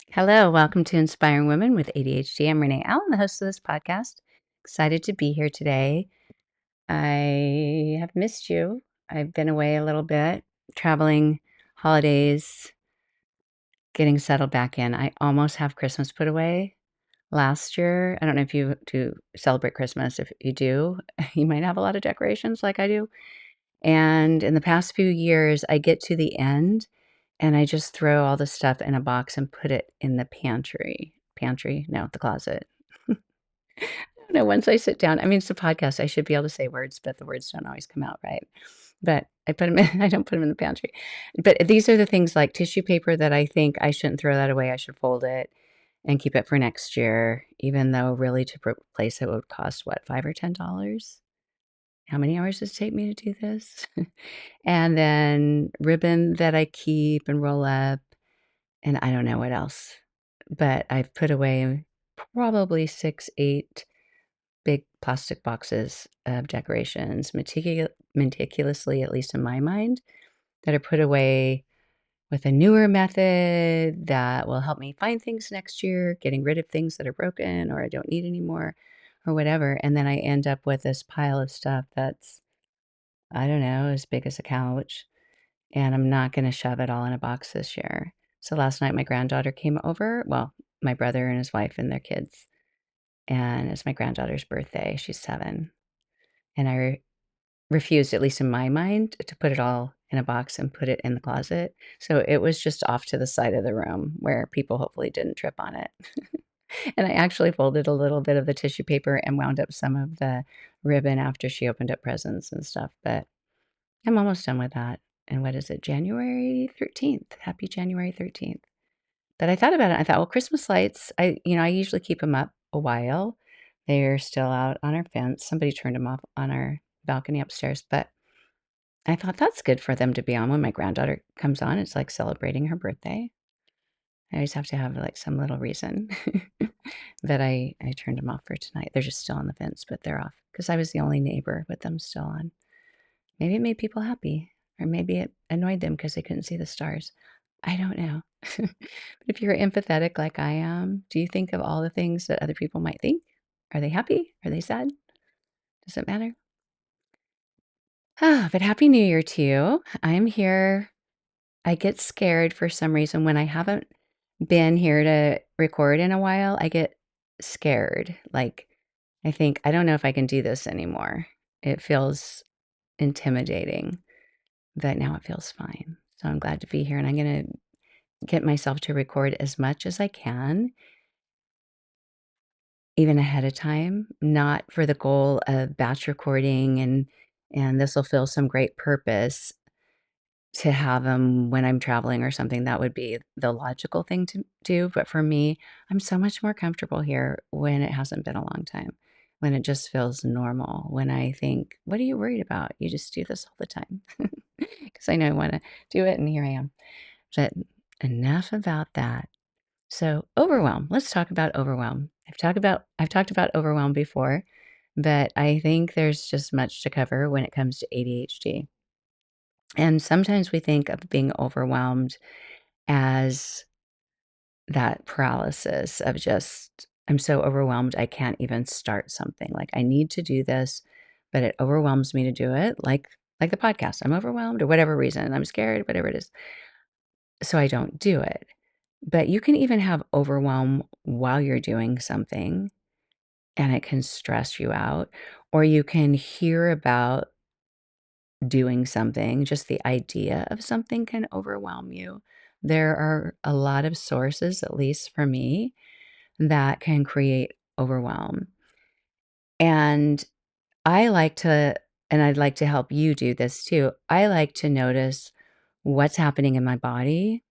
Hello, welcome to Inspiring Women with ADHD. I'm Renee Allen, the host of this podcast. Excited to be here today. I have missed you. I've been away a little bit, traveling, holidays, getting settled back in. I almost have Christmas put away last year. I don't know if you do celebrate Christmas. If you do, you might have a lot of decorations like I do. And in the past few years, I get to the end and I just throw all the stuff in a box and put it in the pantry. Pantry? No, the closet. I don't know, once I sit down, I mean, it's a podcast. I should be able to say words, but the words don't always come out right. But I put them in, I don't put them in the pantry. But these are the things like tissue paper that I think I shouldn't throw that away. I should fold it and keep it for next year, even though really to replace it would cost what, $5 or $10? How many hours does it take me to do this? And then ribbon that I keep and roll up, and I don't know what else. But I've put away probably 6, 8 big plastic boxes of decorations meticulously, at least in my mind, that are put away with a newer method that will help me find things next year, getting rid of things that are broken or I don't need anymore or whatever. And then I end up with this pile of stuff that's, I don't know, as big as a couch. And I'm not going to shove it all in a box this year. So last night, my granddaughter came over. Well, my brother and his wife and their kids. And it's my granddaughter's birthday. She's 7. And I refused, at least in my mind, to put it all in a box and put it in the closet. So it was just off to the side of the room where people hopefully didn't trip on it. And I actually folded a little bit of the tissue paper and wound up some of the ribbon after she opened up presents and stuff. But I'm almost done with that. And what is it? January 13th. Happy January 13th. But I thought about it. I thought, well, Christmas lights, I usually keep them up a while. They're still out on our fence. Somebody turned them off on our balcony upstairs, but I thought that's good for them to be on when my granddaughter comes on. It's like celebrating her birthday. I always have to have like some little reason that I turned them off for tonight. They're just still on the fence, but they're off because I was the only neighbor with them still on. Maybe it made people happy, or maybe it annoyed them because they couldn't see the stars. I don't know. But if you're empathetic like I am, do you think of all the things that other people might think? Are they happy? Are they sad? Does it matter? Ah, but Happy New Year to you. I'm here. I get scared for some reason when I haven't been here to record in a while. I get scared. Like, I think, I don't know if I can do this anymore. It feels intimidating, but now it feels fine. So I'm glad to be here and I'm going to get myself to record as much as I can, even ahead of time, not for the goal of batch recording and this will fill some great purpose to have them when I'm traveling or something. That would be the logical thing to do, but for me, I'm so much more comfortable here when it hasn't been a long time, when it just feels normal, when I think, "What are you worried about? You just do this all the time." Because I know I wanna do it, and here I am. But enough about that. So, overwhelm. Let's talk about overwhelm. I've talked about overwhelm before, but I think there's just much to cover when it comes to ADHD. And sometimes we think of being overwhelmed as that paralysis of just, I'm so overwhelmed, I can't even start something. Like I need to do this, but it overwhelms me to do it. Like the podcast, I'm overwhelmed or whatever reason, I'm scared, whatever it is. So I don't do it. But you can even have overwhelm while you're doing something and it can stress you out, or you can hear about doing something, just the idea of something can overwhelm you. There are a lot of sources, at least for me, that can create overwhelm. And I like to, and I'd like to help you do this too. I like to notice what's happening in my body.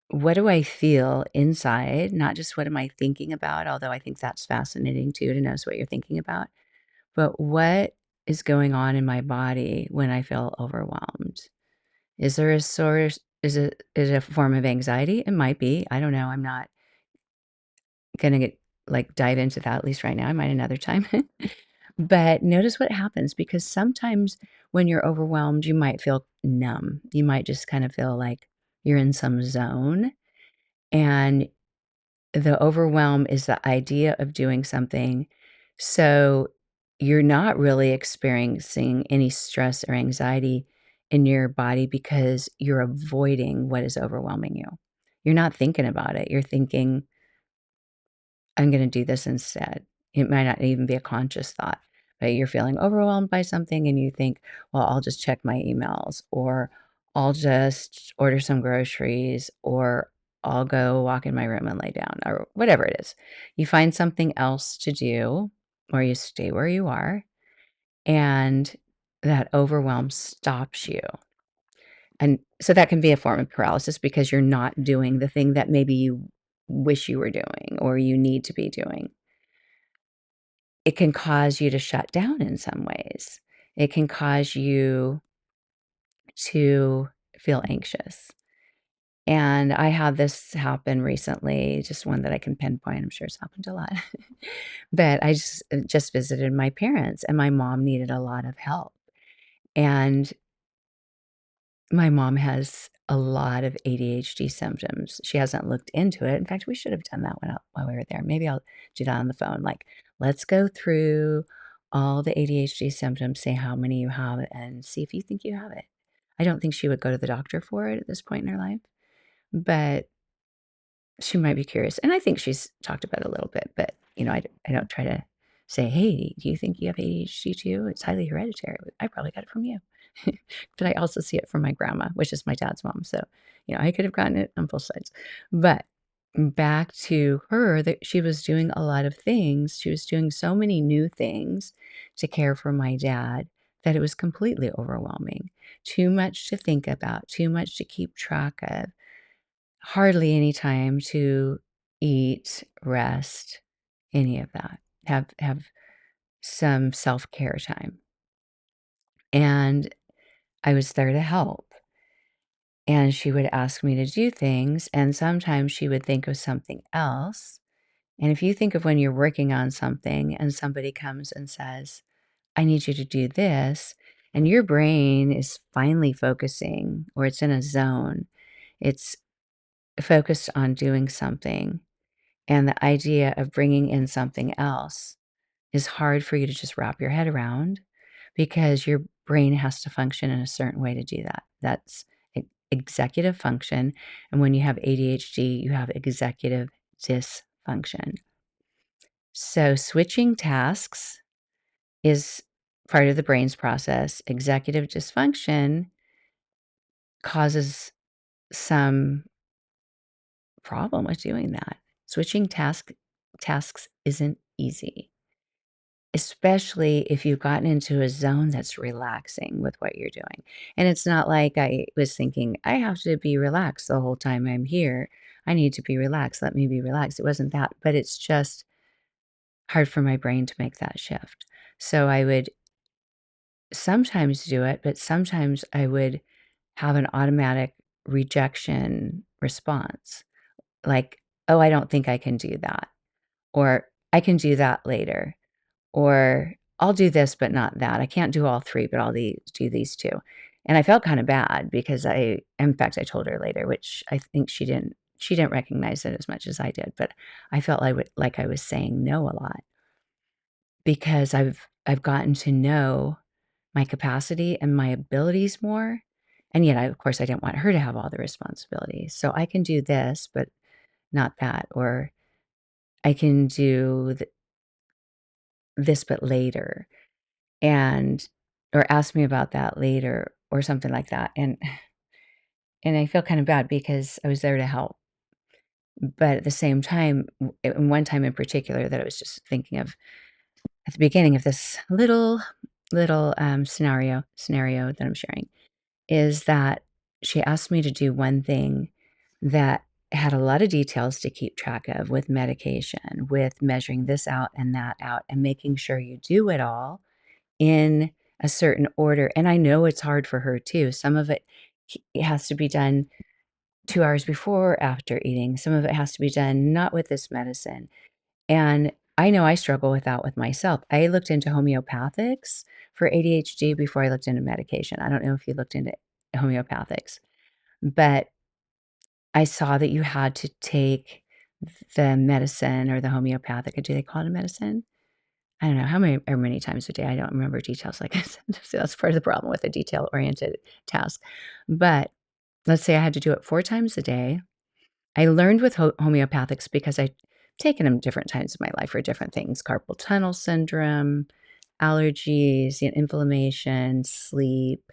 What do I feel inside? Not just what am I thinking about, although I think that's fascinating too to notice what you're thinking about, but what is going on in my body when I feel overwhelmed? Is there a source? Is it a form of anxiety? It might be. I don't know. I'm not gonna get like dive into that at least right now. I might another time. But notice what happens because sometimes when you're overwhelmed, you might feel numb. You might just kind of feel like you're in some zone. And the overwhelm is the idea of doing something, so you're not really experiencing any stress or anxiety in your body because you're avoiding what is overwhelming you. You're not thinking about it. You're thinking, I'm gonna do this instead. It might not even be a conscious thought, but you're feeling overwhelmed by something and you think, well, I'll just check my emails, or I'll just order some groceries, or I'll go walk in my room and lay down, or whatever it is. You find something else to do, or you stay where you are, and that overwhelm stops you. And so that can be a form of paralysis because you're not doing the thing that maybe you wish you were doing or you need to be doing. It can cause you to shut down in some ways. It can cause you to feel anxious. And I had this happen recently, just one that I can pinpoint. I'm sure it's happened a lot. But I just visited my parents and my mom needed a lot of help. And my mom has a lot of ADHD symptoms. She hasn't looked into it. In fact, we should have done that while we were there. Maybe I'll do that on the phone. Like, let's go through all the ADHD symptoms, say how many you have, and see if you think you have it. I don't think she would go to the doctor for it at this point in her life, but she might be curious. And I think she's talked about it a little bit, but I don't try to say, hey, do you think you have ADHD too? It's highly hereditary. I probably got it from you. But I also see it from my grandma, which is my dad's mom. So, I could have gotten it on both sides. But back to her, that she was doing a lot of things. She was doing so many new things to care for my dad that it was completely overwhelming. Too much to think about, too much to keep track of, hardly any time to eat, rest, any of that. Have some self-care time. And I was there to help. And she would ask me to do things, and sometimes she would think of something else. And if you think of when you're working on something and somebody comes and says, I need you to do this, and your brain is finally focusing or it's in a zone, it's focused on doing something. And the idea of bringing in something else is hard for you to just wrap your head around because your brain has to function in a certain way to do that. That's executive function. And when you have ADHD, you have executive dysfunction. So switching tasks is part of the brain's process. Executive dysfunction causes some problem with doing that. Switching tasks isn't easy, especially if you've gotten into a zone that's relaxing with what you're doing. And it's not like I was thinking, I have to be relaxed the whole time I'm here. I need to be relaxed. Let me be relaxed. It wasn't that, but it's just hard for my brain to make that shift. So I would sometimes do it, but sometimes I would have an automatic rejection response like, oh, I don't think I can do that, or I can do that later. Or I'll do this, but not that. I can't do all 3, but do these 2. And I felt kinda bad because in fact, I told her later, which I think she didn't recognize it as much as I did, but I felt like I was saying no a lot because I've gotten to know my capacity and my abilities more, and yet of course, I didn't want her to have all the responsibilities. So I can do this, but not that, or I can do this, but later. And or ask me about that later or something like that, and I feel kind of bad because I was there to help, but at the same time, in one time in particular that I was just thinking of at the beginning of this little scenario that I'm sharing, is that she asked me to do one thing that had a lot of details to keep track of with medication, with measuring this out and that out, and making sure you do it all in a certain order, and I know it's hard for her too. Some of it has to be done 2 hours before or after eating. Some of it has to be done not with this medicine, and I know I struggle with that with myself. I looked into homeopathics for ADHD before I looked into medication. I don't know if you looked into homeopathics, but I saw that you had to take the medicine or the homeopathic, do they call it a medicine? I don't know how many times a day. I don't remember details like I said. So that's part of the problem with a detail-oriented task. But let's say I had to do it 4 times a day. I learned with homeopathics because I'd taken them different times in my life for different things, carpal tunnel syndrome, allergies, inflammation, sleep,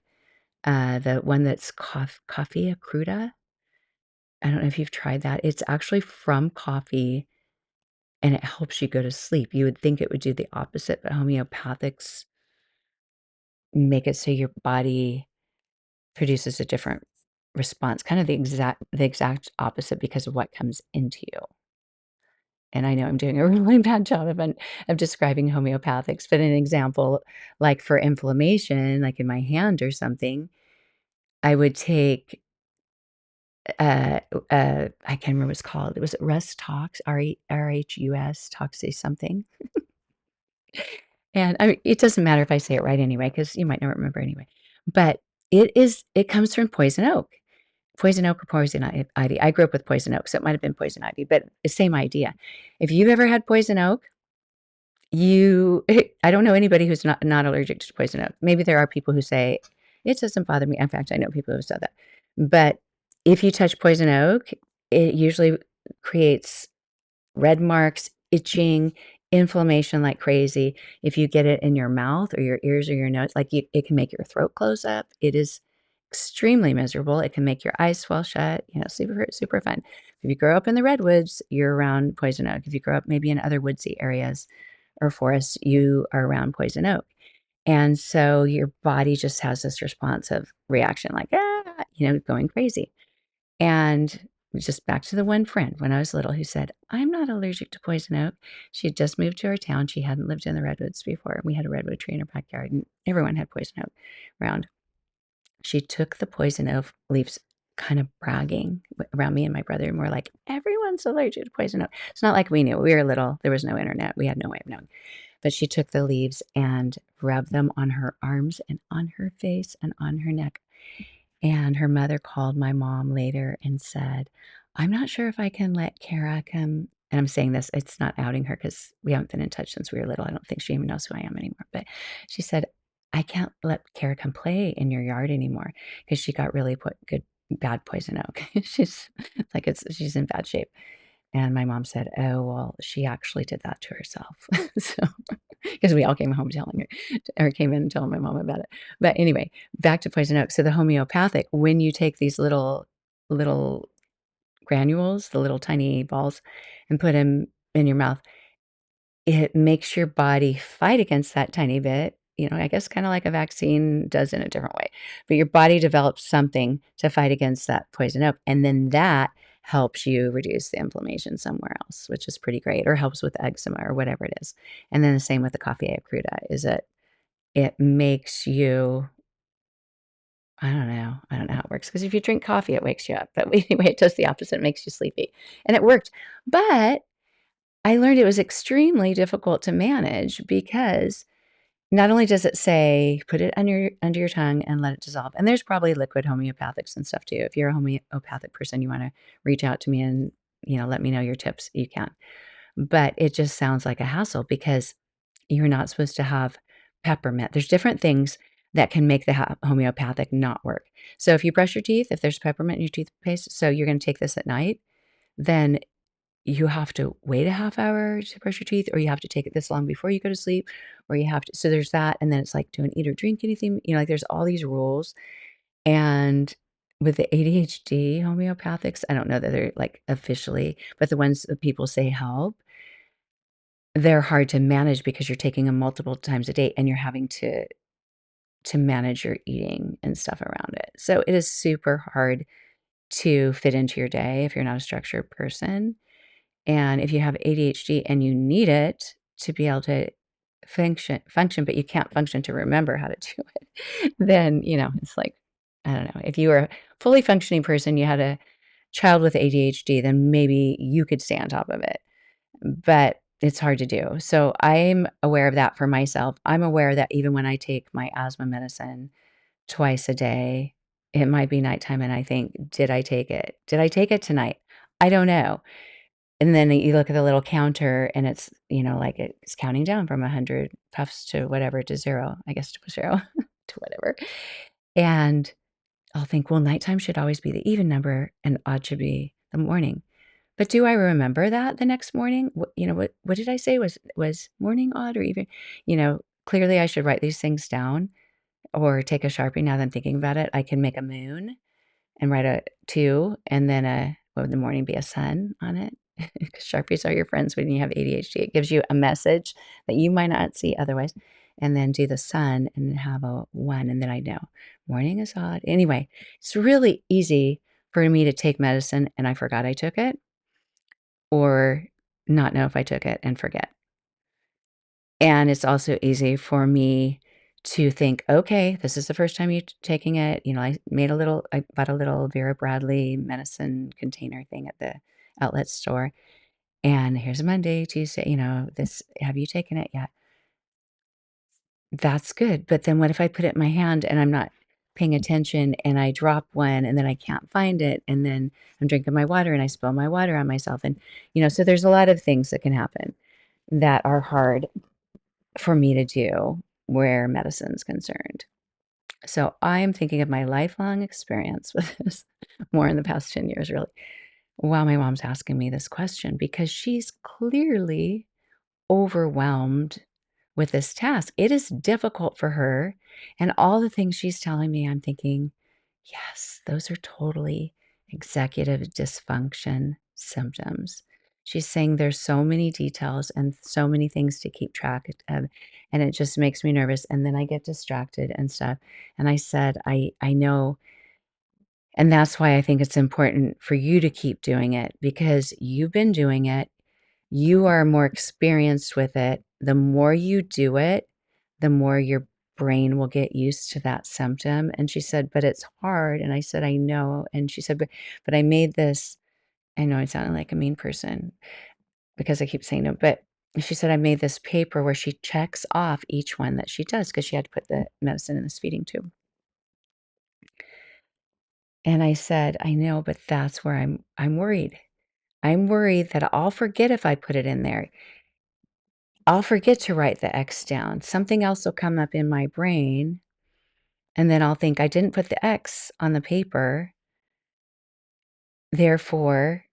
the one that's coffea cruda. I don't know if you've tried that. It's actually from coffee, and it helps you go to sleep. You would think it would do the opposite, but homeopathics make it so your body produces a different response, kind of the exact opposite because of what comes into you. And I know I'm doing a really bad job of describing homeopathics, but an example, like for inflammation, like in my hand or something, I would take, I can't remember what it's called. It was Rhus Tox, RHUS, Toxi something. And I mean, it doesn't matter if I say it right anyway, because you might not remember anyway. But it comes from poison oak. Poison oak or poison ivy. I grew up with poison oak, so it might have been poison ivy, but the same idea. If you've ever had poison oak, you I don't know anybody who's not allergic to poison oak. Maybe there are people who say, "It doesn't bother me." In fact, I know people who have said that. But if you touch poison oak, it usually creates red marks, itching, inflammation like crazy. If you get it in your mouth or your ears or your nose, like it can make your throat close up. It is extremely miserable. It can make your eyes swell shut, super, super fun. If you grow up in the redwoods, you're around poison oak. If you grow up maybe in other woodsy areas or forests, you are around poison oak. And so your body just has this responsive reaction, like, going crazy. And just back to the one friend when I was little who said, I'm not allergic to poison oak. She had just moved to our town. She hadn't lived in the redwoods before. We had a redwood tree in our backyard, and everyone had poison oak around. She took the poison oak leaves, kind of bragging around me and my brother, and we're like, everyone's allergic to poison oak. It's not like we knew. We were little. There was no internet. We had no way of knowing. But she took the leaves and rubbed them on her arms and on her face and on her neck. And her mother called my mom later and said, I'm not sure if I can let Kara come. And I'm saying this, it's not outing her because we haven't been in touch since we were little. I don't think she even knows who I am anymore. But she said, I can't let Kara come play in your yard anymore because she got really bad poison oak. She's in bad shape. And my mom said, "Oh, well, she actually did that to herself." So, because we all came home telling her or came in and telling my mom about it. But anyway, back to poison oak. So the homeopathic, when you take these little granules, the little tiny balls, and put them in your mouth, it makes your body fight against that tiny bit, I guess kinda like a vaccine does in a different way. But your body develops something to fight against that poison oak, and then that helps you reduce the inflammation somewhere else, which is pretty great, or helps with eczema or whatever it is. And then the same with the coffea cruda, is it makes you I don't know how it works, because if you drink coffee, it wakes you up, but anyway, it does the opposite, it makes you sleepy, and it worked. But I learned it was extremely difficult to manage because not only does it say, put it under your tongue and let it dissolve, and there's probably liquid homeopathics and stuff too. If you're a homeopathic person, you wanna reach out to me and, let me know your tips, you can. But it just sounds like a hassle because you're not supposed to have peppermint. There's different things that can make the homeopathic not work. So if you brush your teeth, if there's peppermint in your toothpaste, so you're gonna take this at night, then you have to wait a half hour to brush your teeth, or you have to take it this long before you go to sleep, or you have to so there's that, and then it's like, don't eat or drink anything, like, there's all these rules, and with the ADHD homeopathics, I don't know that they're, like, officially, but the ones that people say help, they're hard to manage because you're taking them multiple times a day, and you're having to manage your eating and stuff around it. So it is super hard to fit into your day if you're not a structured person. And if you have ADHD and you need it to be able to function, but you can't function to remember how to do it, then, it's like, I don't know. If you were a fully functioning person, you had a child with ADHD, then maybe you could stay on top of it. But it's hard to do. So I'm aware of that for myself. I'm aware that even when I take my asthma medicine twice a day, it might be nighttime and I think, "Did I take it? Did I take it tonight? I don't know." And then you look at the little counter and it's, like it's counting down from 100 puffs to whatever to 0, I guess to 0 to whatever. And I'll think, "Well, nighttime should always be the even number and odd should be the morning." But do I remember that the next morning? What did I say was morning odd or even? Clearly I should write these things down or take a Sharpie now that I'm thinking about it. I can make a moon and write a 2 and then what would the morning be, a sun on it? 'Cause Sharpies are your friends when you have ADHD. It gives you a message that you might not see otherwise, and then do the sun and then have a 1, and then I know morning is odd. Anyway, it's really easy for me to take medicine and I forgot I took it, or not know if I took it and forget. And it's also easy for me to think, "Okay, this is the first time you're taking it." I bought a little Vera Bradley medicine container thing at the outlet store, and here's a Monday, Tuesday, this have you taken it yet? That's good, but then what if I put it in my hand and I'm not paying attention and I drop one and then I can't find it, and then I'm drinking my water and I spill my water on myself, and, so there's a lot of things that can happen that are hard for me to do where medicine's concerned. So I'm thinking of my lifelong experience with this more in the past 10 years, really, while my mom's asking me this question because she's clearly overwhelmed with this task. It is difficult for her. And all the things she's telling me, I'm thinking, yes, those are totally executive dysfunction symptoms. She's saying there's so many details and so many things to keep track of, and it just makes me nervous. And then I get distracted and stuff. And I said, I know. And that's why I think it's important for you to keep doing it because you've been doing it. You are more experienced with it. The more you do it, the more your brain will get used to that symptom. And she said, "But it's hard." And I said, "I know." And she said, "But I made this." I know I sound like a mean person because I keep saying no, but she said, "I made this paper where she checks off each one that she does because she had to put the medicine in this feeding tube." And I said, "I know, but that's where I'm worried. I'm worried that I'll forget if I put it in there. I'll forget to write the X down. Something else will come up in my brain, and then I'll think I didn't put the X on the paper, therefore,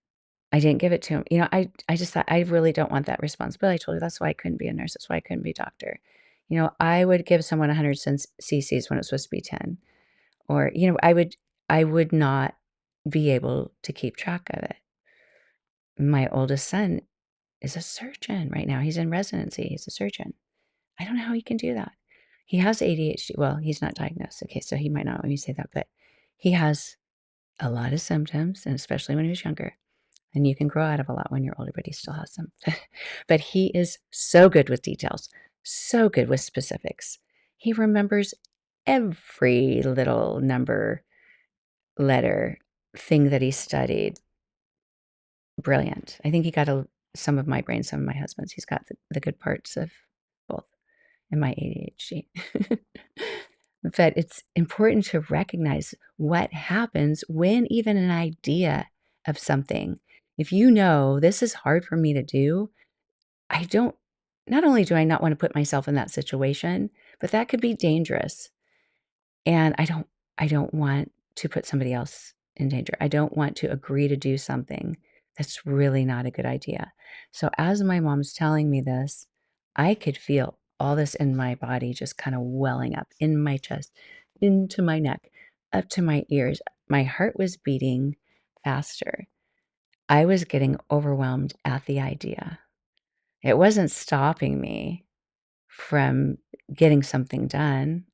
I didn't give it to him." I just thought, I really don't want that responsibility. I told her that's why I couldn't be a nurse. That's why I couldn't be a doctor. I would give someone 100 cc's when it's supposed to be 10. Or, I would not be able to keep track of it. My oldest son is a surgeon right now. He's in residency. He's a surgeon. I don't know how he can do that. He has ADHD. Well, he's not diagnosed. Okay, so he might not let me say that, but he has a lot of symptoms, and especially when he was younger. And you can grow out of a lot when you're older, but he still has some. But he is so good with details, so good with specifics. He remembers every little number, letter, thing that he studied. Brilliant. I think he got some of my brain, some of my husband's. He's got the good parts of both in my ADHD. But it's important to recognize what happens when even an idea of something, if you know this is hard for me to do, I don't, not only do I not want to put myself in that situation, but that could be dangerous. And I don't want to put somebody else in danger. I don't want to agree to do something that's really not a good idea. So as my mom's telling me this, I could feel all this in my body just kind of welling up in my chest, into my neck, up to my ears. My heart was beating faster. I was getting overwhelmed at the idea. It wasn't stopping me from getting something done,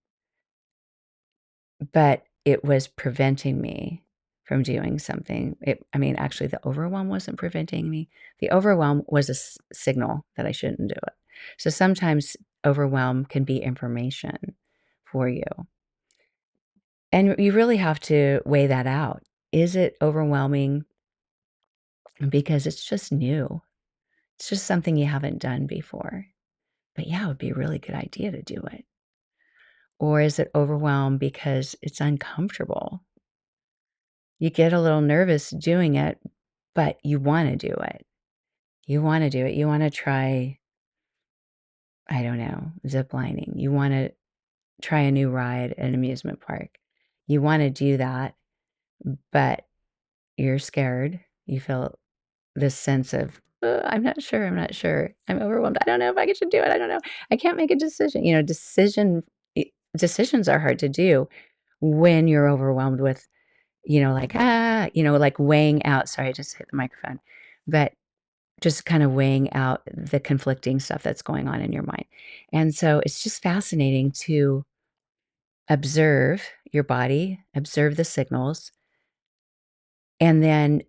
but it was preventing me from doing something. Actually, the overwhelm wasn't preventing me. The overwhelm was a signal that I shouldn't do it. So sometimes overwhelm can be information for you. And you really have to weigh that out. Is it overwhelming because it's just new? It's just something you haven't done before. But yeah, it would be a really good idea to do it. Or is it overwhelmed because it's uncomfortable? You get a little nervous doing it, but you wanna do it. You wanna do it. You wanna try, I don't know, zip lining. You wanna try a new ride at an amusement park. You wanna do that, but you're scared. You feel this sense of, I'm not sure, I'm not sure. I'm overwhelmed. I don't know if I should do it. I don't know. I can't make a decision." Decisions are hard to do when you're overwhelmed with, like, like weighing out, sorry, I just hit the microphone, but just kind of weighing out the conflicting stuff that's going on in your mind. And so it's just fascinating to observe your body, observe the signals, and then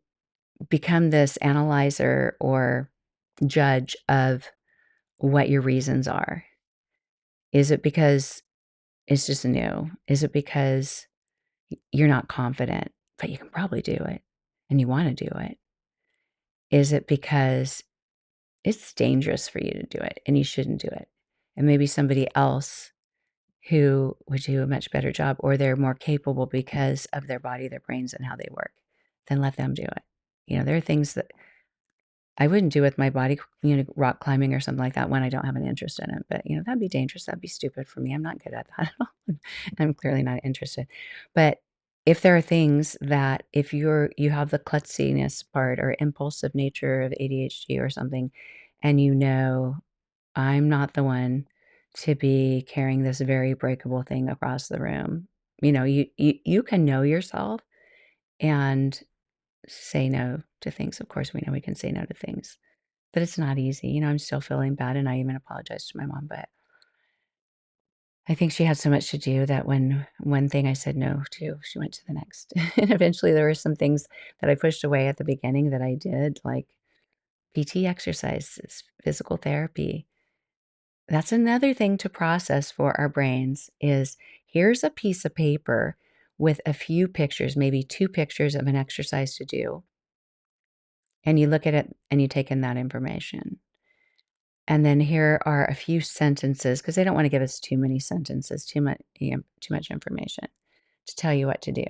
become this analyzer or judge of what your reasons are. Is it because it's just new? Is it because you're not confident, but you can probably do it and you want to do it? Is it because it's dangerous for you to do it and you shouldn't do it? And maybe somebody else who would do a much better job, or they're more capable because of their body, their brains, and how they work, then let them do it. There are things that I wouldn't do with my body, rock climbing or something like that when I don't have an interest in it. But, that'd be dangerous. That'd be stupid for me. I'm not good at that at all. I'm clearly not interested. But if there are things that if you have the klutziness part or impulsive nature of ADHD or something, and I'm not the one to be carrying this very breakable thing across the room. You can know yourself and say no to things. Of course, we know we can say no to things, but it's not easy. I'm still feeling bad, and I even apologized to my mom, but I think she had so much to do that when one thing I said no to, she went to the next. And eventually there were some things that I pushed away at the beginning that I did, like PT exercises, physical therapy. That's another thing to process for our brains is here's a piece of paper with a few pictures, maybe 2 pictures of an exercise to do, and you look at it and you take in that information. And then here are a few sentences because they don't wanna give us too many sentences, too much information to tell you what to do.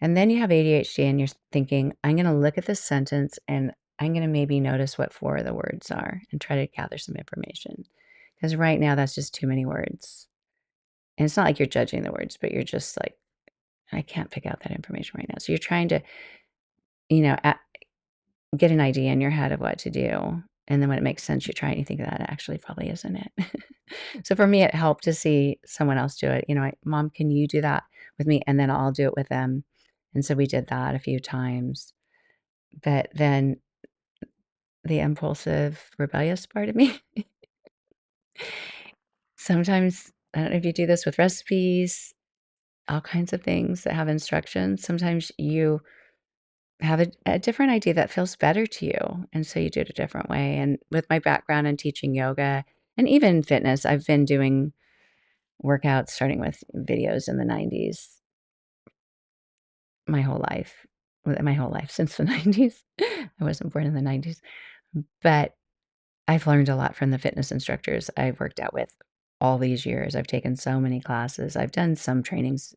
And then you have ADHD and you're thinking, "I'm gonna look at this sentence and I'm gonna maybe notice what 4 of the words are and try to gather some information." Because right now, that's just too many words. And it's not like you're judging the words, but you're just like, "I can't pick out that information right now." So you're trying to, you know, a get an idea in your head of what to do, and then when it makes sense, you try and you think, "That actually probably isn't it." So for me, it helped to see someone else do it. "Mom, can you do that with me?" And then I'll do it with them. And so we did that a few times. But then the impulsive, rebellious part of me, sometimes I don't know if you do this with recipes, all kinds of things that have instructions. Sometimes you have a different idea that feels better to you, and so you do it a different way. And with my background in teaching yoga and even fitness, I've been doing workouts starting with videos in the '90s my whole life. My whole life since the '90s. I wasn't born in the '90s, but I've learned a lot from the fitness instructors I've worked out with all these years. I've taken so many classes. I've done some trainings,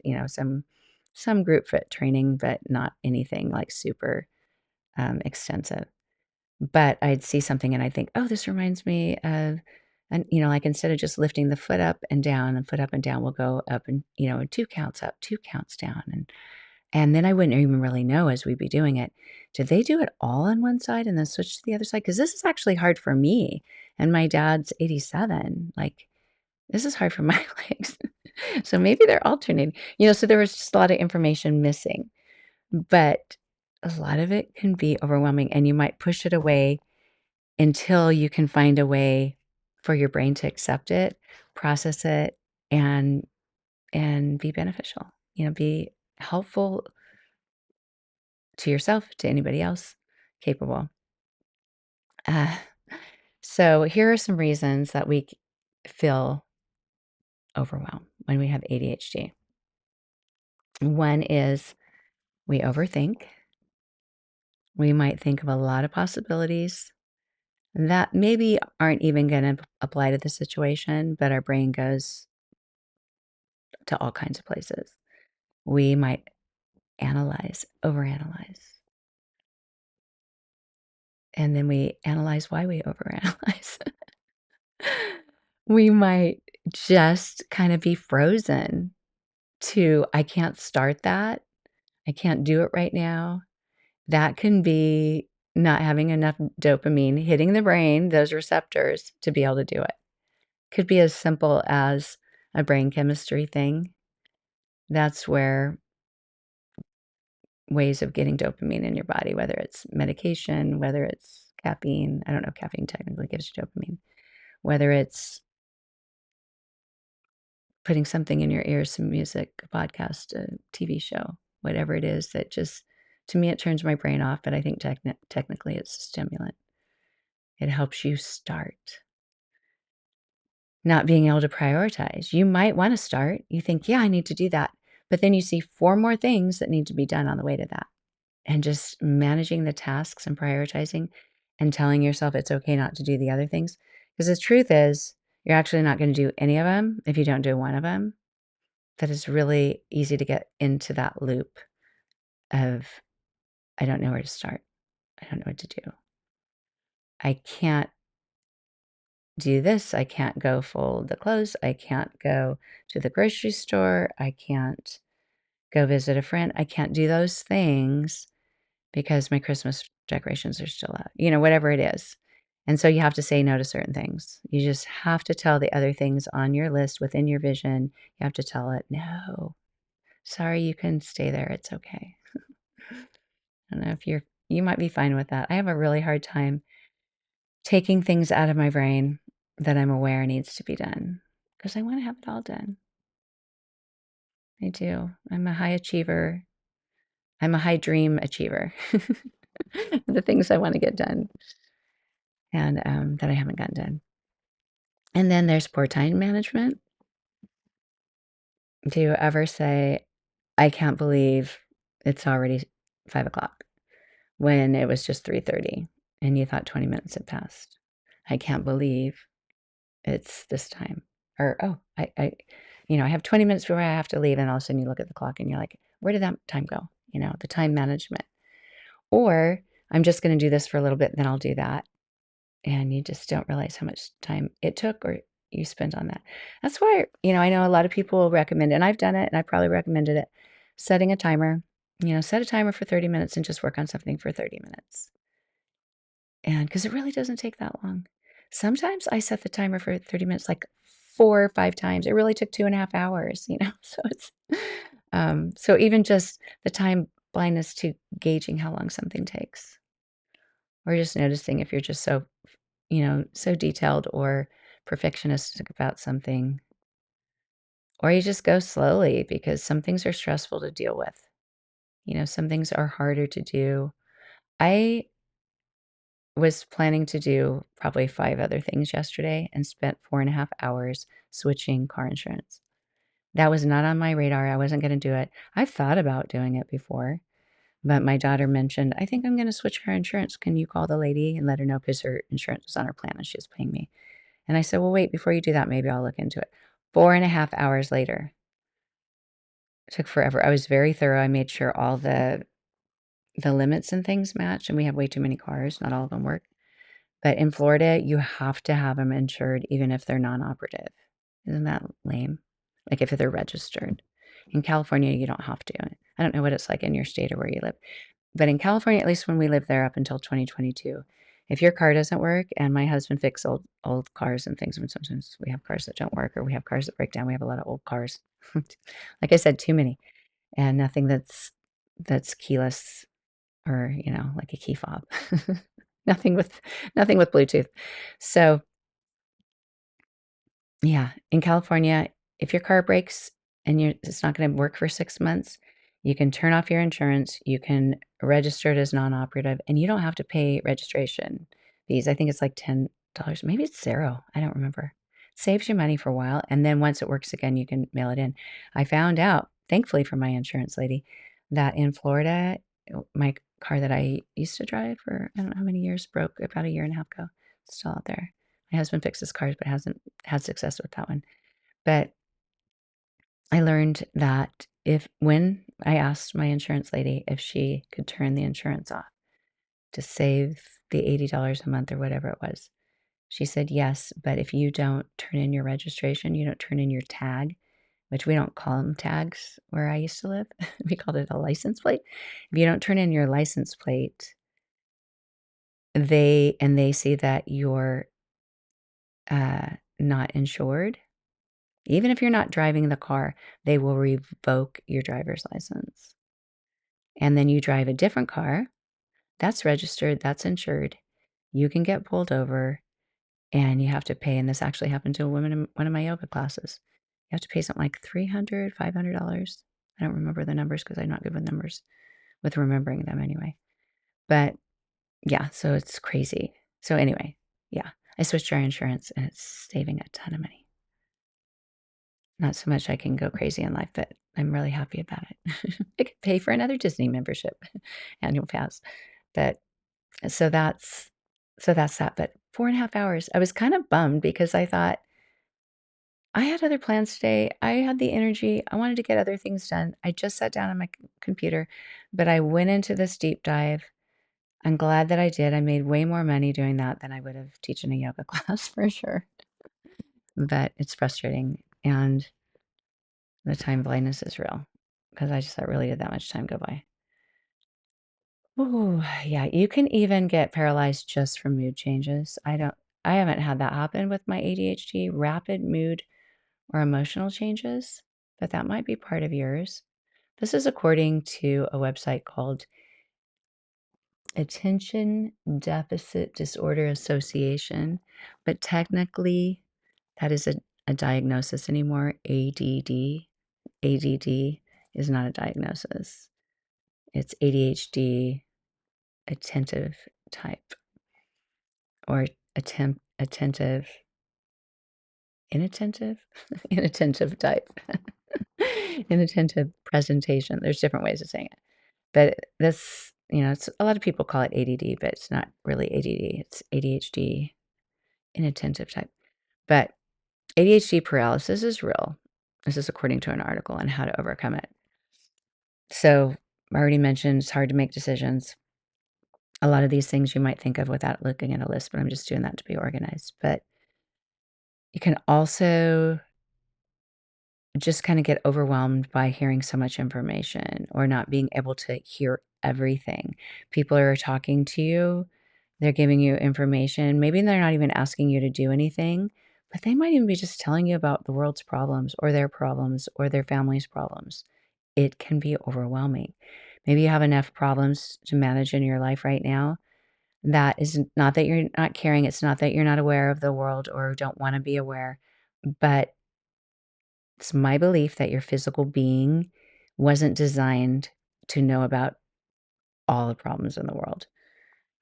some group fit training, but not anything like super extensive. But I'd see something and I'd think, "Oh, this reminds me of," and like instead of just lifting the foot up and down, and foot up and down, we'll go up and 2 counts up, 2 counts down, and then I wouldn't even really know as we'd be doing it, did they do it all on one side and then switch to the other side? Because this is actually hard for me, and my dad's 87, like, this is hard for my legs. So maybe they're alternating, so there was just a lot of information missing, but a lot of it can be overwhelming, and you might push it away until you can find a way for your brain to accept it, process it, and be beneficial, be helpful to yourself, to anybody else capable. Uh, so here are some reasons that we feel overwhelmed when we have ADHD. One is we overthink. We might think of a lot of possibilities that maybe aren't even going to apply to the situation, but our brain goes to all kinds of places. We might analyze, overanalyze. And then we analyze why we overanalyze. We might just kind of be frozen to, I can't start that. I can't do it right now. That can be not having enough dopamine hitting the brain, those receptors, to be able to do it. Could be as simple as a brain chemistry thing. That's where ways of getting dopamine in your body, whether it's medication, whether it's caffeine. I don't know if caffeine technically gives you dopamine. Whether it's putting something in your ears, some music, a podcast, a TV show, whatever it is that just, to me, it turns my brain off, but I think technically it's a stimulant. It helps you start. Not being able to prioritize. You might want to start. You think, yeah, I need to do that. But then you see 4 more things that need to be done on the way to that. And just managing the tasks and prioritizing and telling yourself it's okay not to do the other things. Because the truth is, you're actually not going to do any of them if you don't do one of them. That is really easy to get into that loop of, I don't know where to start. I don't know what to do. I can't do this. I can't go fold the clothes. I can't go to the grocery store. I can't go visit a friend. I can't do those things because my Christmas decorations are still out, whatever it is. And so you have to say no to certain things. You just have to tell the other things on your list within your vision. You have to tell it, no, sorry, you can stay there. It's okay. I don't know if you might be fine with that. I have a really hard time taking things out of my brain that I'm aware needs to be done because I want to have it all done. I do. I'm a high achiever. I'm a high dream achiever. The things I want to get done and that I haven't gotten done. And then there's poor time management. Do you ever say, I can't believe it's already 5 o'clock when it was just 3:30 and you thought 20 minutes had passed? I can't believe it's this time. Or, oh, I have 20 minutes before I have to leave. And all of a sudden you look at the clock and you're like, where did that time go? The time management. Or I'm just going to do this for a little bit, then I'll do that. And you just don't realize how much time it took or you spent on that. That's why, I know a lot of people recommend it, and I've done it, and I probably recommended it, setting a timer. Set a timer for 30 minutes and just work on something for 30 minutes. And because it really doesn't take that long. Sometimes I set the timer for 30 minutes like 4 or 5 times. It really took 2.5 hours, So it's, so even just the time blindness to gauging how long something takes, or just noticing if you're just so detailed or perfectionistic about something, or you just go slowly because some things are stressful to deal with. Some things are harder to do. I was planning to do probably 5 other things yesterday and spent 4.5 hours switching car insurance. That was not on my radar. I wasn't going to do it. I've thought about doing it before, but my daughter mentioned, I think I'm going to switch her insurance. Can you call the lady and let her know? Because her insurance was on her plan and she was paying me. And I said, well, wait, before you do that, maybe I'll look into it. 4.5 hours later. It took forever. I was very thorough. I made sure all the limits and things matched, and we have way too many cars. Not all of them work. But in Florida, you have to have them insured even if they're non-operative. Isn't that lame? Like if they're registered. In California, you don't have to. I don't know what it's like in your state or where you live. But in California, at least when we lived there up until 2022, if your car doesn't work, and my husband fixed old cars and things, and sometimes we have cars that don't work or we have cars that break down. We have a lot of old cars. Like I said, too many. And nothing that's keyless or, like a key fob. Nothing with Bluetooth. So, yeah, in California, if your car breaks and it's not going to work for 6 months, you can turn off your insurance, you can register it as non-operative, and you don't have to pay registration fees. I think it's like $10. Maybe it's 0. I don't remember. It saves you money for a while, and then once it works again, you can mail it in. I found out, thankfully for my insurance lady, that in Florida, my car that I used to drive for I don't know how many years broke about a year and a half ago. It's still out there. My husband fixes cars, but hasn't had success with that one. But I learned that when I asked my insurance lady if she could turn the insurance off to save the $80 a month or whatever it was, she said, "Yes, but if you don't turn in your registration, you don't turn in your tag," which we don't call them tags where I used to live. We called it a license plate. If you don't turn in your license plate, they see that you're, not insured, even if you're not driving the car, they will revoke your driver's license. And then you drive a different car, that's registered, that's insured. You can get pulled over and you have to pay, and this actually happened to a woman in one of my yoga classes. You have to pay something like $300, $500. I don't remember the numbers because I'm not good with numbers, with remembering them anyway. But yeah, so it's crazy. So anyway, yeah, I switched our insurance and it's saving a ton of money. Not so much I can go crazy in life, but I'm really happy about it. I could pay for another Disney membership, annual pass. But so that's that's that. But 4.5 hours, I was kind of bummed because I thought I had other plans today. I had the energy. I wanted to get other things done. I just sat down on my computer, but I went into this deep dive. I'm glad that I did. I made way more money doing that than I would have teaching a yoga class for sure. But it's frustrating. And the time blindness is real because I just thought really did that much time go by. Oh, yeah. You can even get paralyzed just from mood changes. I haven't had that happen with my ADHD, rapid mood or emotional changes, but that might be part of yours. This is according to a website called Attention Deficit Disorder Association, but technically that is a diagnosis anymore. ADD is not a diagnosis. It's ADHD attentive type or attentive, inattentive, inattentive type, inattentive presentation. There's different ways of saying it. But this, it's a lot of people call it ADD, but it's not really ADD. It's ADHD inattentive type. But ADHD paralysis is real. This is according to an article on how to overcome it. So I already mentioned it's hard to make decisions. A lot of these things you might think of without looking at a list, but I'm just doing that to be organized. But you can also just kind of get overwhelmed by hearing so much information or not being able to hear everything. People are talking to you, they're giving you information. Maybe they're not even asking you to do anything, but they might even be just telling you about the world's problems or their family's problems. It can be overwhelming. Maybe you have enough problems to manage in your life right now. That is not that you're not caring. It's not that you're not aware of the world or don't want to be aware, but it's my belief that your physical being wasn't designed to know about all the problems in the world,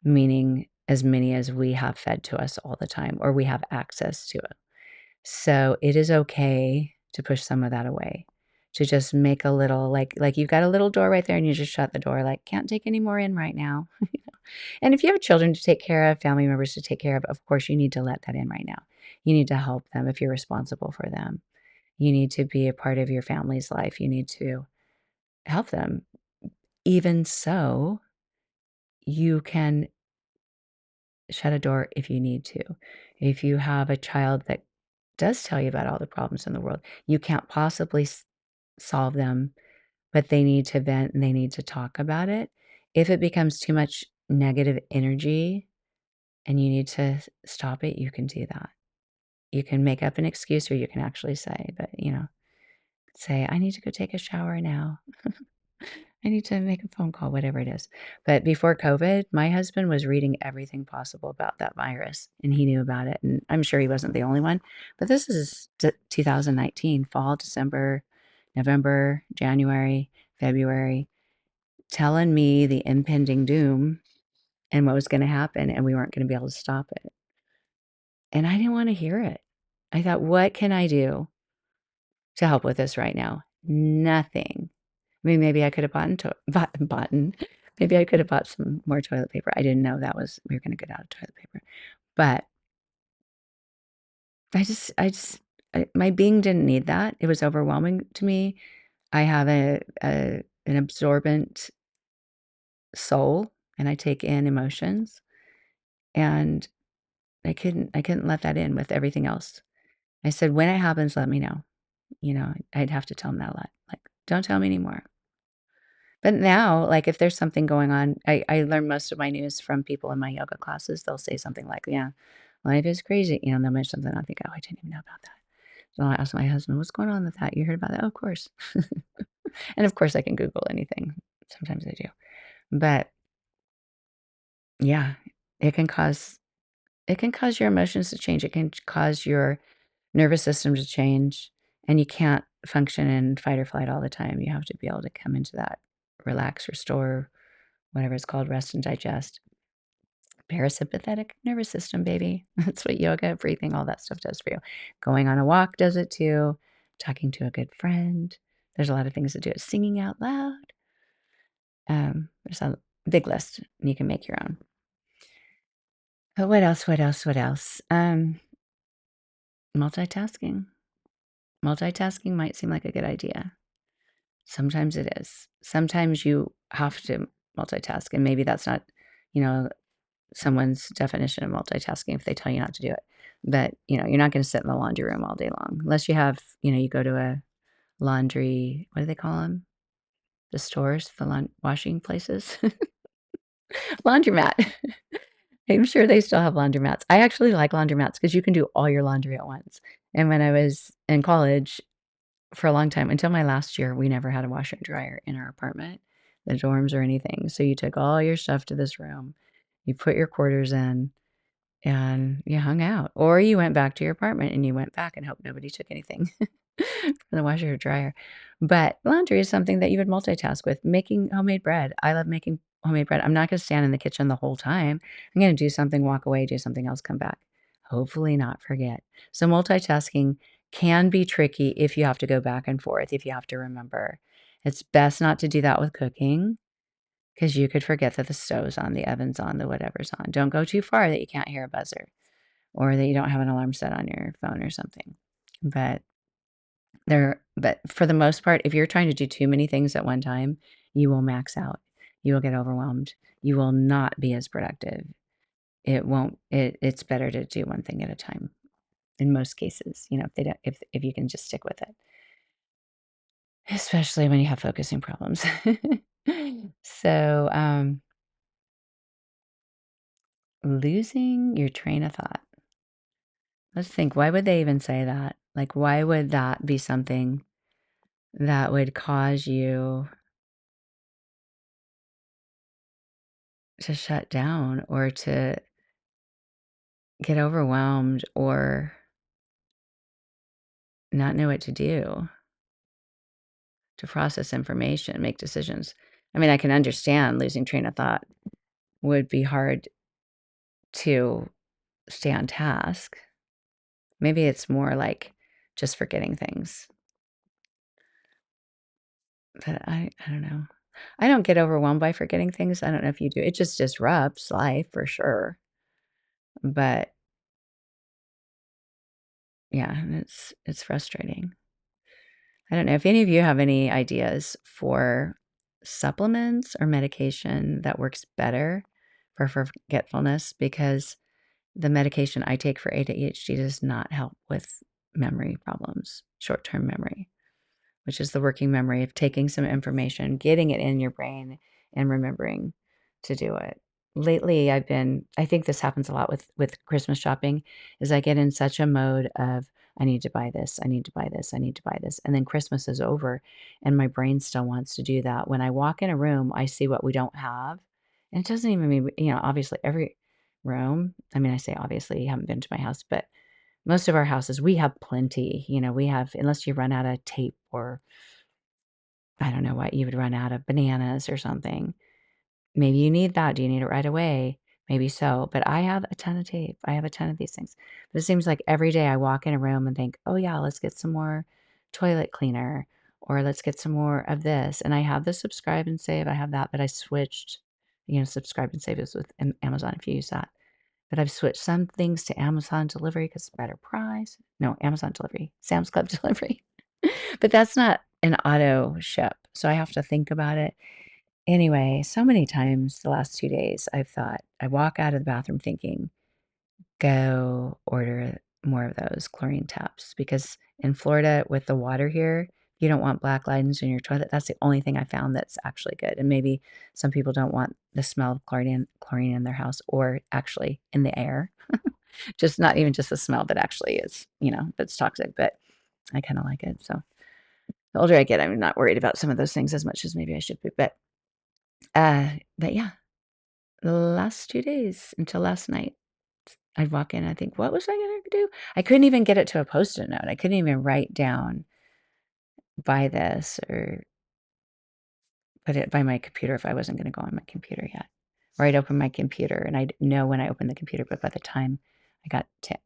meaning as many as we have fed to us all the time or we have access to it. So it is okay to push some of that away, to just make a little like you've got a little door right there and you just shut the door, like, can't take any more in right now. And if you have children to take care of, family members to take care of course, you need to let that in right now. You need to help them if you're responsible for them. You need to be a part of your family's life. You need to help them. Even so, you can shut a door if you need to. If you have a child that does tell you about all the problems in the world, you can't possibly solve them, but they need to vent and they need to talk about it. If it becomes too much negative energy and you need to stop it, you can do that. You can make up an excuse or you can actually say, but say, I need to go take a shower now. I need to make a phone call, whatever it is. But before COVID, my husband was reading everything possible about that virus and he knew about it. And I'm sure he wasn't the only one. But this is 2019, fall, December, November, January, February, telling me the impending doom and what was going to happen. And we weren't going to be able to stop it. And I didn't want to hear it. I thought, what can I do to help with this right now? Nothing. I mean, maybe I could have maybe I could have bought some more toilet paper. I didn't know we were gonna get out of toilet paper. But I just my being didn't need that. It was overwhelming to me. I have an absorbent soul, and I take in emotions, and I couldn't let that in with everything else. I said, "When it happens, let me know." I'd have to tell them that a lot, like, "Don't tell me anymore." But now, like, if there's something going on, I learn most of my news from people in my yoga classes. They'll say something like, "Yeah, life is crazy," and they'll mention something, I think, "Oh, I didn't even know about that." So I ask my husband, "What's going on with that? You heard about that?" "Oh, of course." And of course, I can Google anything. Sometimes I do. But yeah, it can cause it can cause your emotions to change. It can cause your nervous system to change, and you can't function in fight or flight all the time. You have to be able to come into that relax, restore, whatever it's called, rest and digest. Parasympathetic nervous system, baby. That's what yoga, breathing, all that stuff does for you. Going on a walk does it too. Talking to a good friend. There's a lot of things that do it. Singing out loud. There's a big list, and you can make your own. But what else? What else? What else? Multitasking. Multitasking might seem like a good idea. Sometimes it is. Sometimes you have to multitask, and maybe that's not, you know, someone's definition of multitasking if they tell you not to do it. But, you're not gonna sit in the laundry room all day long unless you have, you go to a laundry, what do they call them? The stores, the washing places? Laundromat. I'm sure they still have laundromats. I actually like laundromats because you can do all your laundry at once. And when I was in college, for a long time, until my last year, we never had a washer and dryer in our apartment, the dorms or anything. So you took all your stuff to this room, you put your quarters in, and you hung out. Or you went back to your apartment and you went back and hoped nobody took anything from the washer or dryer. But laundry is something that you would multitask with. Making homemade bread. I love making homemade bread. I'm not going to stand in the kitchen the whole time. I'm going to do something, walk away, do something else, come back. Hopefully not forget. So multitasking can be tricky if you have to go back and forth, if you have to remember. It's best not to do that with cooking because you could forget that the stove's on, the oven's on, the whatever's on. Don't go too far that you can't hear a buzzer or that you don't have an alarm set on your phone or something. But but for the most part, if you're trying to do too many things at one time, you will max out. You will get overwhelmed. You will not be as productive. It won't it's better to do one thing at a time in most cases, if they don't if you can just stick with it. Especially when you have focusing problems. So, losing your train of thought. Let's think, why would they even say that? Like, why would that be something that would cause you to shut down or to get overwhelmed or not know what to do, to process information, make decisions? I mean, I can understand losing train of thought would be hard to stay on task. Maybe it's more like just forgetting things. But I don't know. I don't get overwhelmed by forgetting things. I don't know if you do. It just disrupts life for sure. But yeah, and it's frustrating. I don't know if any of you have any ideas for supplements or medication that works better for forgetfulness because the medication I take for ADHD does not help with memory problems, short-term memory, which is the working memory of taking some information, getting it in your brain, and remembering to do it. Lately, I think this happens a lot with Christmas shopping, is I get in such a mode of, "I need to buy this, I need to buy this, I need to buy this," and then Christmas is over, and my brain still wants to do that. When I walk in a room, I see what we don't have, and it doesn't even mean, obviously every room, I mean, I say obviously, you haven't been to my house, but most of our houses, we have plenty, we have unless you run out of tape or I don't know what, you would run out of bananas or something. Maybe you need that. Do you need it right away? Maybe so, but I have a ton of tape. I have a ton of these things. But it seems like every day I walk in a room and think, "Oh, yeah, let's get some more toilet cleaner," or "Let's get some more of this," and I have the subscribe and save, I have that, but I switched, subscribe and save is with Amazon if you use that. But I've switched some things to Amazon delivery because it's better price. No, Amazon delivery, Sam's Club delivery. But that's not an auto ship, so I have to think about it. Anyway, so many times the last 2 days, I've thought I walk out of the bathroom thinking, "Go order more of those chlorine taps," because in Florida, with the water here, you don't want black lines in your toilet. That's the only thing I found that's actually good, and maybe some people don't want the smell of chlorine in their house or actually in the air. Just not even just the smell, but actually is, that's toxic, but I kinda like it, so the older I get, I'm not worried about some of those things as much as maybe I should be, but yeah, the last 2 days until last night, I'd walk in and I think, "What was I gonna do?" I couldn't even get it to a Post-it note. I couldn't even write down, "Buy this," or put it by my computer if I wasn't gonna go on my computer yet. Or I'd open my computer and I'd know when I opened the computer, but by the time I got to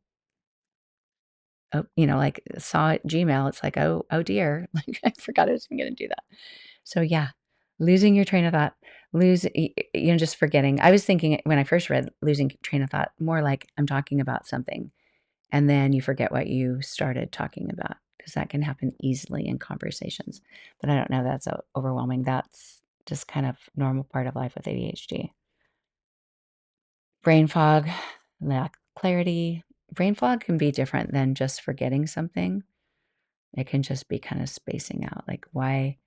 like, saw Gmail, it's like, "Oh dear." Like, I forgot I was even gonna do that. So, yeah, losing your train of thought, just forgetting. I was thinking when I first read losing train of thought, more like I'm talking about something, and then you forget what you started talking about, because that can happen easily in conversations. But I don't know, that's overwhelming. That's just kind of normal part of life with ADHD. Brain fog, lack clarity. Brain fog can be different than just forgetting something. It can just be kind of spacing out. Like, why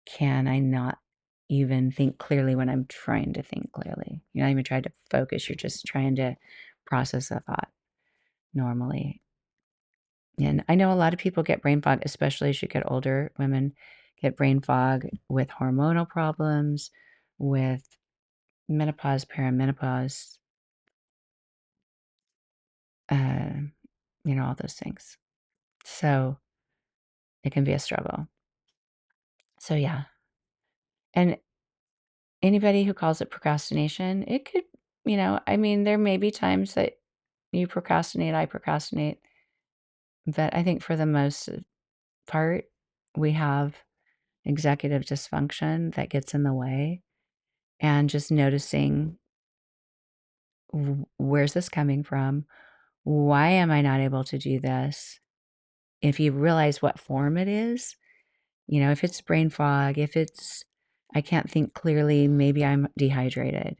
can I not even think clearly when I'm trying to think clearly? You're not even trying to focus. You're just trying to process a thought normally. And I know a lot of people get brain fog, especially as you get older. Women get brain fog with hormonal problems, with menopause, perimenopause, uh, all those things. So it can be a struggle. So, yeah. And anybody who calls it procrastination, it could, I mean, there may be times that you procrastinate, I procrastinate, but I think for the most part, we have executive dysfunction that gets in the way, and just noticing, where's this coming from? Why am I not able to do this? If you realize what form it is, if it's brain fog, if it's I can't think clearly, maybe I'm dehydrated.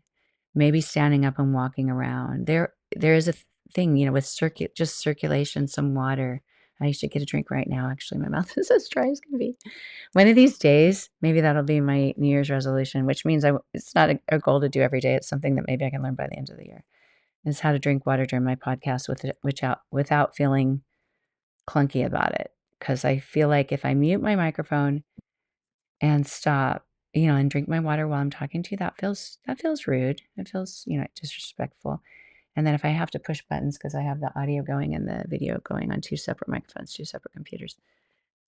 Maybe standing up and walking around. There is a thing, with just circulation, some water. I should get a drink right now, actually, my mouth is as dry as can be. One of these days, maybe that'll be my New Year's resolution, which means it's not a goal to do every day, it's something that maybe I can learn by the end of the year, is how to drink water during my podcast without feeling clunky about it. Because I feel like if I mute my microphone and stop, and drink my water while I'm talking to you, that feels rude. It feels, disrespectful. And then if I have to push buttons because I have the audio going and the video going on 2 separate microphones, 2 separate computers,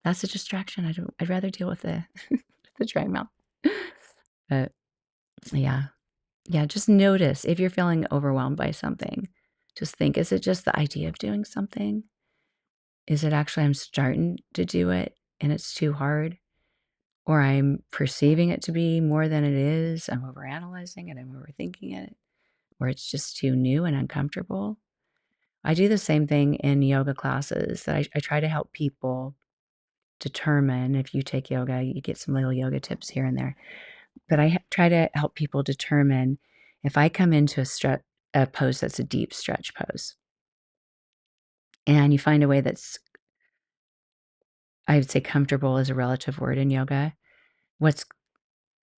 that's a distraction. I'd rather deal with the the dry mouth. But yeah. Yeah, just notice if you're feeling overwhelmed by something. Just think, is it just the idea of doing something? Is it actually I'm starting to do it and it's too hard? Or I'm perceiving it to be more than it is. I'm overanalyzing it. I'm overthinking it. Or it's just too new and uncomfortable. I do the same thing in yoga classes that I try to help people determine. If you take yoga, you get some little yoga tips here and there. But I try to help people determine if I come into a pose that's a deep stretch pose, and you find a way that's, I would say comfortable is a relative word in yoga. What's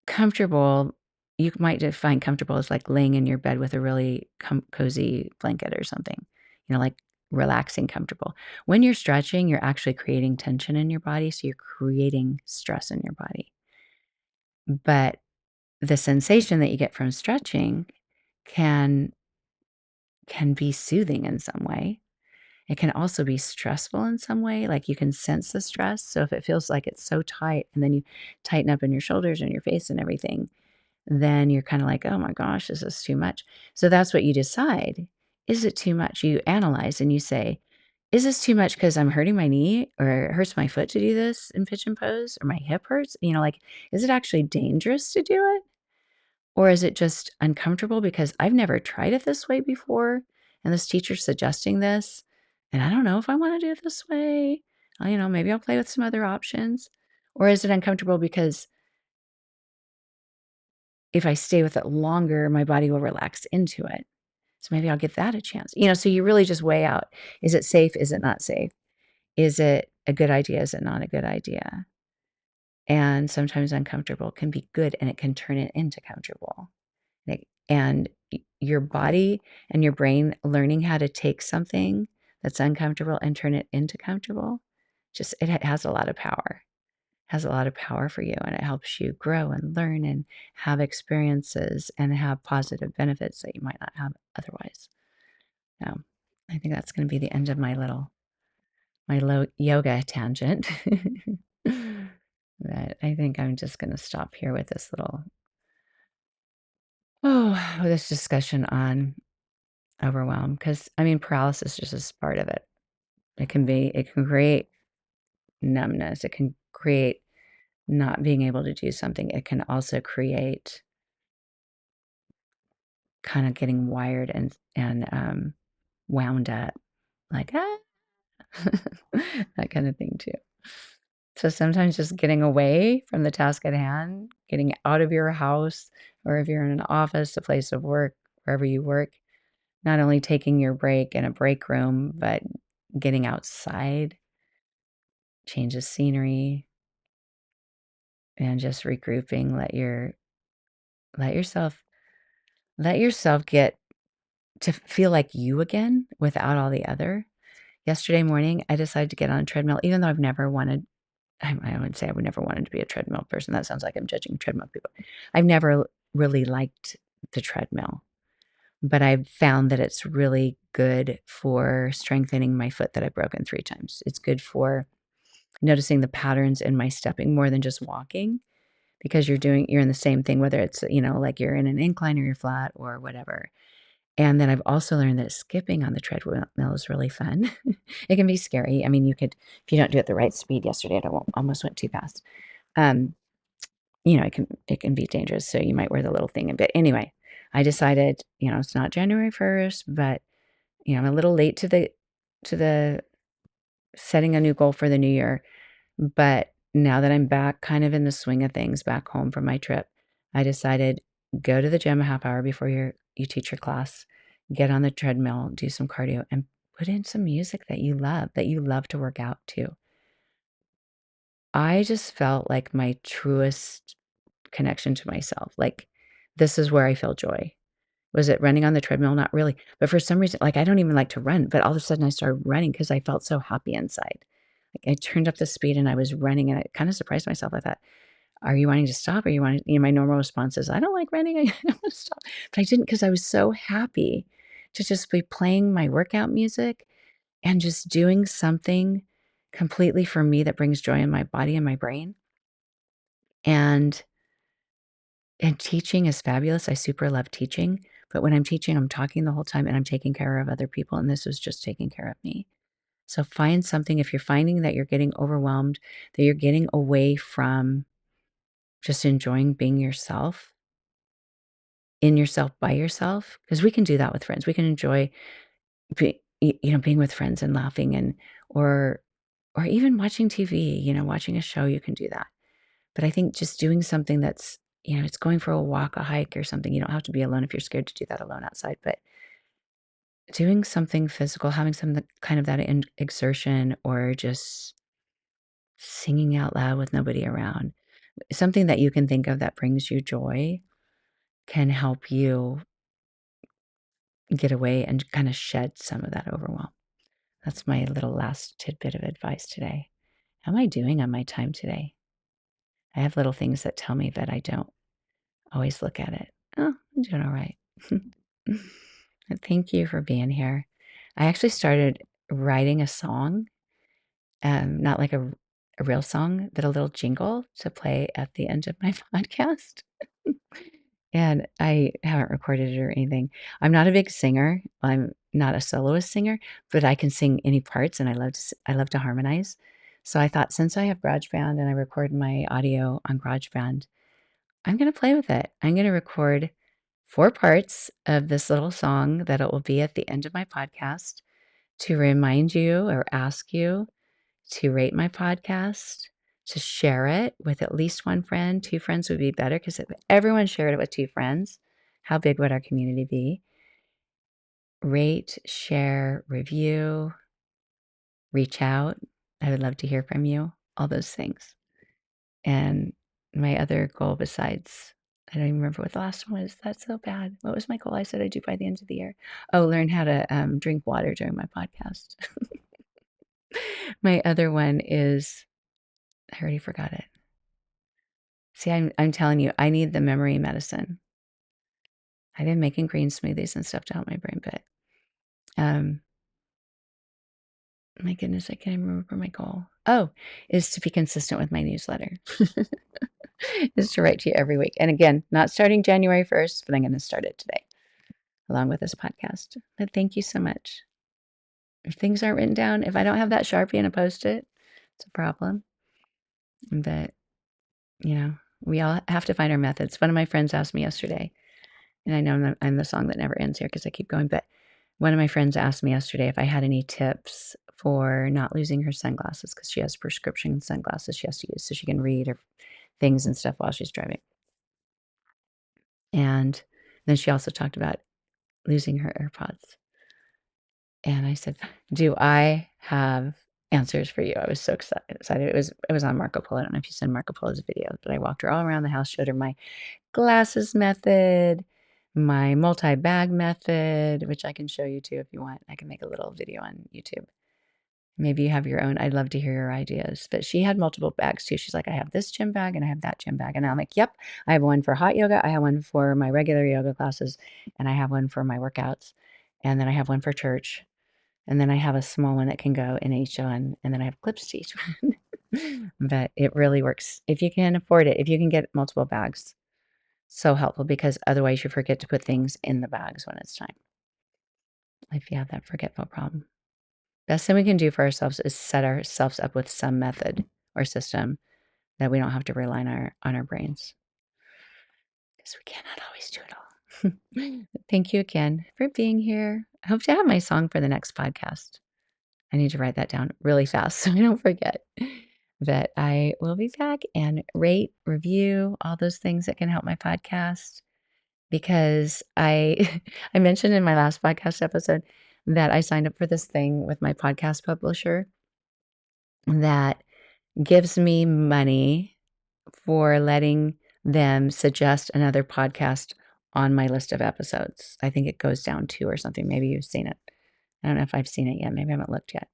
comfortable, you might define comfortable as like laying in your bed with a really cozy blanket or something, like relaxing, comfortable. When you're stretching, you're actually creating tension in your body. So you're creating stress in your body. But the sensation that you get from stretching can can be soothing in some way. It can also be stressful in some way. Like you can sense the stress. So if it feels like it's so tight and then you tighten up in your shoulders and your face and everything, then you're kind of like, oh my gosh, this is too much. So that's what you decide. Is it too much? You analyze and you say, is this too much because I'm hurting my knee or it hurts my foot to do this in pigeon pose or my hip hurts? Like, is it actually dangerous to do it? Or is it just uncomfortable because I've never tried it this way before and this teacher's suggesting this and I don't know if I want to do it this way. Maybe I'll play with some other options. Or is it uncomfortable because if I stay with it longer, my body will relax into it? So maybe I'll give that a chance. So you really just weigh out, is it safe? Is it not safe? Is it a good idea? Is it not a good idea? And sometimes uncomfortable can be good and it can turn it into comfortable. And your body and your brain learning how to take something that's uncomfortable and turn it into comfortable, just it has a lot of power. Has a lot of power for you, and it helps you grow and learn and have experiences and have positive benefits that you might not have otherwise. So, I think that's going to be the end of my low yoga tangent. But I think I'm just going to stop here with this this discussion on overwhelm, because I mean, paralysis just is part of it. It can create numbness. It can create not being able to do something. It can also create kind of getting wired and wound up, like, that kind of thing too. So sometimes just getting away from the task at hand, getting out of your house, or if you're in an office, a place of work, wherever you work, not only taking your break in a break room, but getting outside, changes scenery, and just regrouping. Let yourself let yourself get to feel like you again without all the other. Yesterday morning, I decided to get on a treadmill, even though I've never wanted. I would say I would never wanted to be a treadmill person. That sounds like I'm judging treadmill people. I've never really liked the treadmill, but I've found that it's really good for strengthening my foot that I've broken 3 times. It's good for noticing the patterns in my stepping more than just walking, because you're in the same thing, whether it's, like you're in an incline or you're flat or whatever. And then I've also learned that skipping on the treadmill is really fun. It can be scary. I mean, if you don't do it at the right speed. Yesterday, I almost went too fast. Um, it can be dangerous, so you might wear the little thing. But anyway, I decided, it's not January 1st, but, I'm a little late to the setting a new goal for the new year. But now that I'm back kind of in the swing of things back home from my trip, I decided, go to the gym a half hour before you teach your class, get on the treadmill, do some cardio, and put in some music that you love to work out to. I just felt like my truest connection to myself. Like, this is where I feel joy. Was it running on the treadmill? Not really. But for some reason, like, I don't even like to run, but all of a sudden I started running because I felt so happy inside. Like, I turned up the speed and I was running, and I kind of surprised myself. I thought, are you wanting to stop? Or you want to, my normal response is, I don't like running. I want to stop. But I didn't, because I was so happy to just be playing my workout music and just doing something completely for me that brings joy in my body and my brain. And teaching is fabulous. I super love teaching. But when I'm teaching, I'm talking the whole time and I'm taking care of other people. And this was just taking care of me. So find something, if you're finding that you're getting overwhelmed, that you're getting away from just enjoying being yourself, in yourself, by yourself, because we can do that with friends. We can enjoy being with friends and laughing, or even watching TV, watching a show. You can do that. But I think just doing something that's, it's going for a walk, a hike or something. You don't have to be alone if you're scared to do that alone outside, but doing something physical, having some kind of that exertion, or just singing out loud with nobody around, something that you can think of that brings you joy, can help you get away and kind of shed some of that overwhelm. That's my little last tidbit of advice today. How am I doing on my time today? I have little things that tell me, but I don't always look at it. Oh, I'm doing all right. Thank you for being here. I actually started writing a song, not like a real song, but a little jingle to play at the end of my podcast. And I haven't recorded it or anything. I'm not a big singer. I'm not a soloist singer, but I can sing any parts, and I love to harmonize. So I thought, since I have GarageBand and I record my audio on GarageBand, I'm gonna play with it. I'm gonna record 4 parts of this little song that it will be at the end of my podcast to remind you or ask you to rate my podcast, to share it with at least one friend. 2 friends would be better because if everyone shared it with 2 friends, how big would our community be? Rate, share, review, reach out. I would love to hear from you, all those things. And my other goal besides I don't even remember what the last one was. That's so bad. What was my goal I said I'd do by the end of the year? Oh, learn how to, drink water during my podcast. My other one is I already forgot it. See, I'm telling you, I need the memory medicine. I've been making green smoothies and stuff to help my brain, but, um, my goodness, I can't even remember my goal. Oh, is to be consistent with my newsletter. Is to write to you every week. And again, not starting January 1st, but I'm gonna start it today, along with this podcast. But thank you so much. If things aren't written down, if I don't have that Sharpie and a Post-it, it's a problem. But, we all have to find our methods. One of my friends asked me yesterday, and I know I'm the song that never ends here because I keep going, but one of my friends asked me yesterday if I had any tips for not losing her sunglasses because she has prescription sunglasses she has to use so she can read her things and stuff while she's driving. And then she also talked about losing her AirPods. And I said, "Do I have answers for you?" I was so excited. It was on Marco Polo. I don't know if you saw Marco Polo's video, but I walked her all around the house, showed her my glasses method, my multi-bag method, which I can show you too if you want. I can make a little video on YouTube. Maybe you have your own. I'd love to hear your ideas. But she had multiple bags too. She's like, "I have this gym bag and I have that gym bag." And I'm like, "Yep, I have one for hot yoga. I have one for my regular yoga classes, and I have one for my workouts. And then I have one for church. And then I have a small one that can go in each one, and then I have clips to each one." But it really works if you can afford it, if you can get multiple bags. So helpful because otherwise you forget to put things in the bags when it's time, if you have that forgetful problem. Best thing we can do for ourselves is set ourselves up with some method or system that we don't have to rely on our brains because we cannot always do it all. Thank you again for being here. I hope to have my song for the next podcast. I need to write that down really fast so I don't forget. But I will be back and rate, review, all those things that can help my podcast because I I mentioned in my last podcast episode that I signed up for this thing with my podcast publisher that gives me money for letting them suggest another podcast on my list of episodes. I think it goes down 2 or something. Maybe you've seen it. I don't know if I've seen it yet. Maybe I haven't looked yet.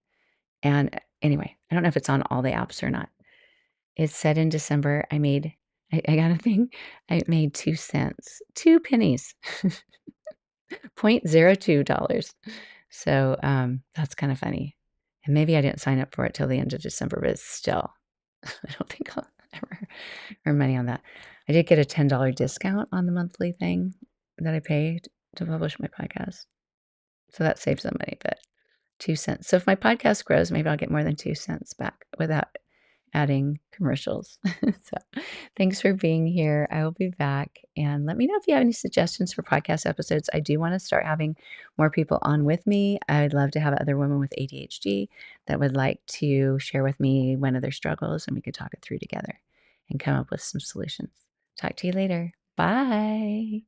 And anyway, I don't know if it's on all the apps or not. It said in December, I got a thing. I made 2 cents, 2 pennies, $0.02. So, that's kind of funny. And maybe I didn't sign up for it till the end of December, but still, I don't think I'll ever earn money on that. I did get a $10 discount on the monthly thing that I paid to publish my podcast. So that saves some money, but 2 cents. So if my podcast grows, maybe I'll get more than 2 cents back without adding commercials. So thanks for being here. I will be back. And let me know if you have any suggestions for podcast episodes. I do want to start having more people on with me. I would love to have other women with ADHD that would like to share with me one of their struggles and we could talk it through together and come up with some solutions. Talk to you later. Bye.